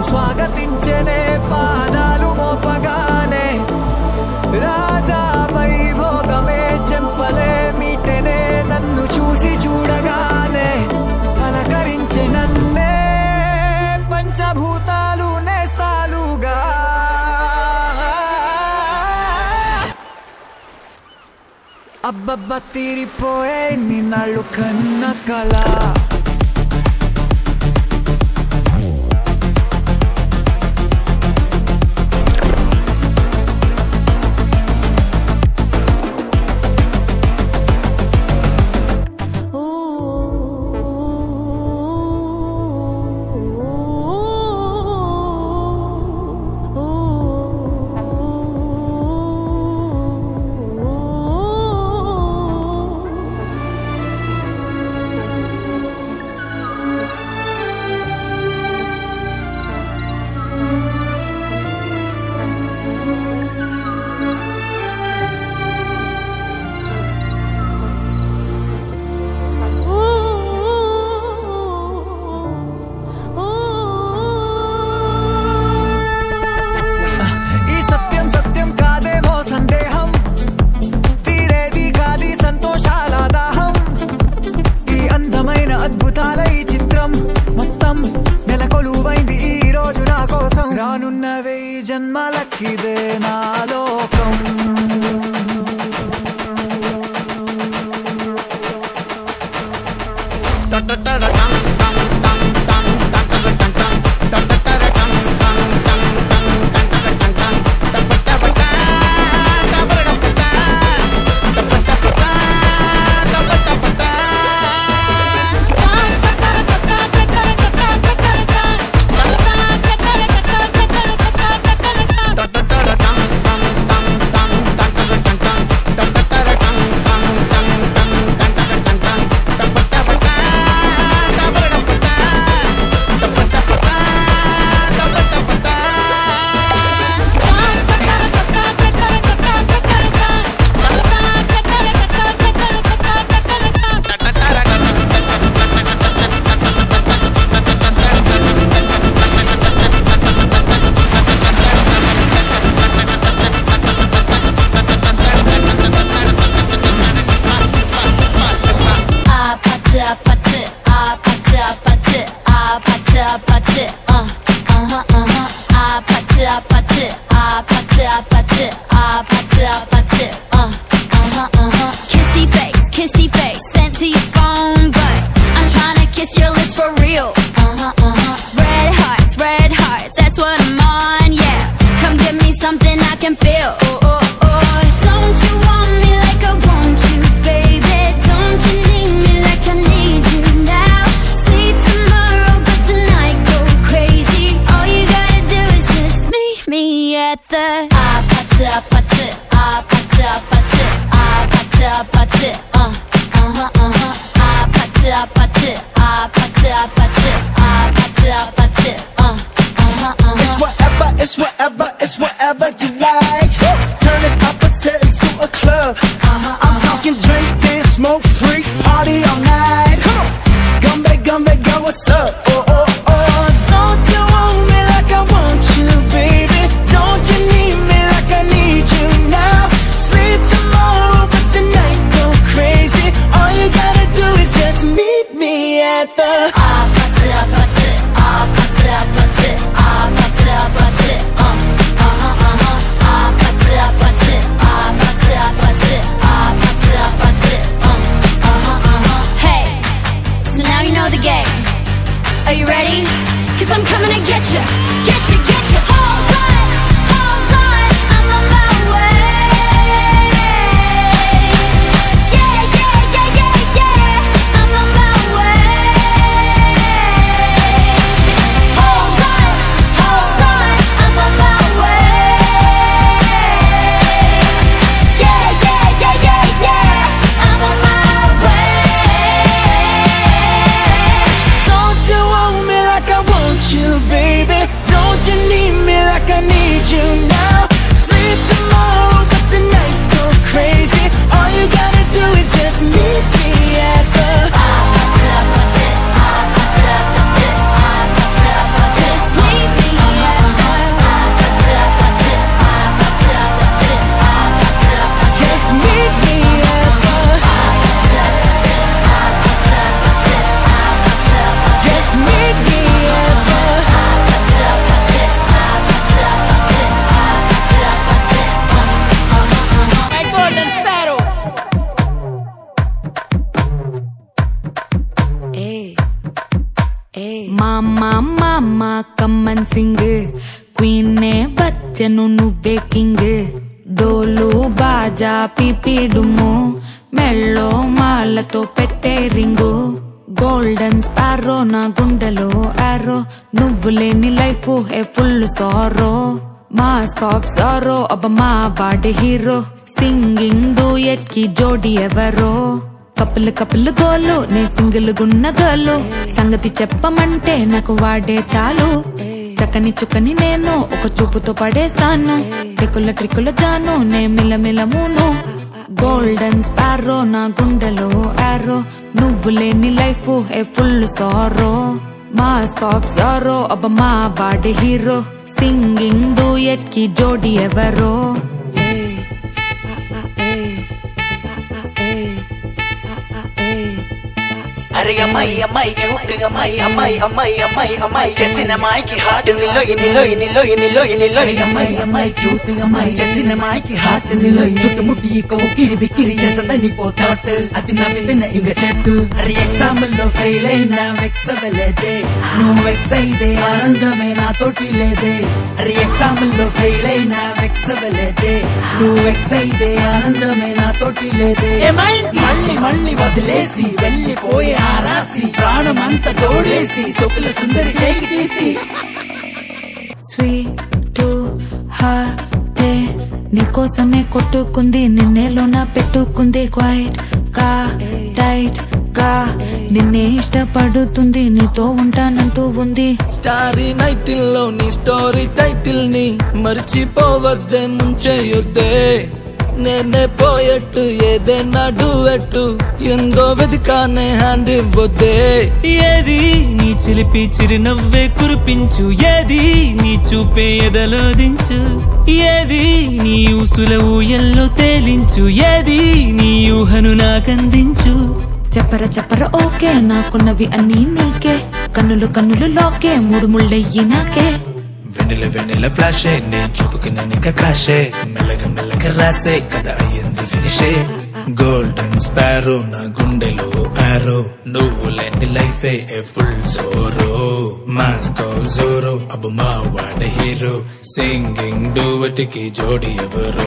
స్వాగతించనే పాదాలు మోపగానే రాజా వైభోగమే చెంపలే మీటనే నన్ను చూసి చూడగానే పలకరించే నన్నే పంచభూతాలు నేస్తాలుగా అబ్బబ్బ తీరిపోయే నిన్నాళ్ళు కన్న కళ రానున్నవే జన్మలకిదే నా లోకం Kissy face, sent to your phone, but I'm trying to kiss your lips for real. Red hearts, that's what I'm on, yeah. Come give me something I can feel. Don't you want me like I want you, baby? Don't you need me like I need you now? See tomorrow, but tonight go crazy. All you gotta do is just meet me at the It's whatever you like. Turn this opposite into a club. I'm talking drink, dance, smoke, freak, party all night. Come back, girl, what's up? Oh, don't you want me like I want you, baby? Don't you need me మామా మామా common Singh క్వీన్నే Bachchan నువ్వే king డోలు బాజా పీపీడుము మెళ్ళో మాలతో పెట్టే ring golden sparrow నా గుండెలో ఆరో నువ్వు లేని life A full sorrow mask of sorrow అబ్బ మా బాడీ హీరో సింగింగ్ డూయట్ కి జోడి ఎవరో కపుల్ కపుల్ గోలు నే సింగిల్ గున్న గోలు సంగతి చెప్పమంటే నాకు వాడే చాలు చక్కని చుక్కని నేను ఒక చూపుతో పడేస్తాను ట్రిక్కుల జాను నే మిలమిలమును గోల్డెన్ స్పారో నా గుండెలో ఆరో నువ్వు లేని life A full sorrow mask of sorrow అబ్బ మా బాడీ హీరో సింగింగ్ డూయట్ కి జోడి ఎవరో అరే అమ్మాయి అమ్మాయికి హుక్ అమ్మాయి అమ్మాయి అమ్మాయి అమ్మాయి అమ్మాయి చేసిన అమ్మాయికి హార్ట్ నిలో అమ్మాయి అమ్మాయికి హుక్ అమ్మాయి చేసిన అమ్మాయికి హార్ట్ నిలో చుట్టుముట్టి ఉక్కిరి బిక్కిరి చేసదని పోతాట్ అది నవ్విన ఇంక చెట్టు అరే ఎగ్జామ్ లో ఫెయిల్ అయినా వెక్స్ అవ్వలేదే నువ్వు వెక్స్ అయితే ఆనందమే నాతోటి లేదే అరే ఎగ్జామ్ లో ఫెయిల్ అయినా వెక్స్ అవ్వలేదే నువ్వు వెక్స్ అయితే ఆనందమే నాతోటి లేదే మళ్ళీ మళ్ళీ వదిలేసి వెళ్ళిపోయే ఆరాసి ప్రాణమంతా తోడేసి సొక్కుల సుందరి కేక్ తీసి స్వీట్ హార్టే నీకోసమే కొట్టుకుంది నిన్నేలోన పెట్టుకుంది క్వైట్ గా టైట్ గా నిన్నే ఇష్టపడుతుంది నీతో ఉంటానంటూ ఉంది స్టారీ నైటిల్ లో నీ స్టోరీ టైటిల్ ని మర్చిపోవద్దే ముంచేయొద్దే నేనే పోయట్టు ఏదైనా డూయట్టు ఎందో వెతికానే హ్యాండ్ ఇవ్వొద్దే ఏది నీ చిలిపి చిరునవ్వే కురిపించు ఏది నీ చూపే ఎదలో దించు ఏది నీ ఊసుల ఊయల్లో తేలించు ఏది నీ ఊహను నాకందించు చెప్పర ఓకే నాకున్నవి అన్నీ నీకే కన్నులు లోకే మూడు ముళ్ళయ్యి నాకే వెన్నెల ఫ్లాషే నేను చూపుకున్నానిక క్రాషే మెల్లగా రాసే కథ అయ్యింది ఫినిషే గోల్డెన్ స్పారో నా గుండెలో ఆరో నువ్వు లేని లైఫే a full sorrow mask of Zorro అబ్బ మా వాడ హీరో సింగింగ్ డూవటికి జోడి ఎవరో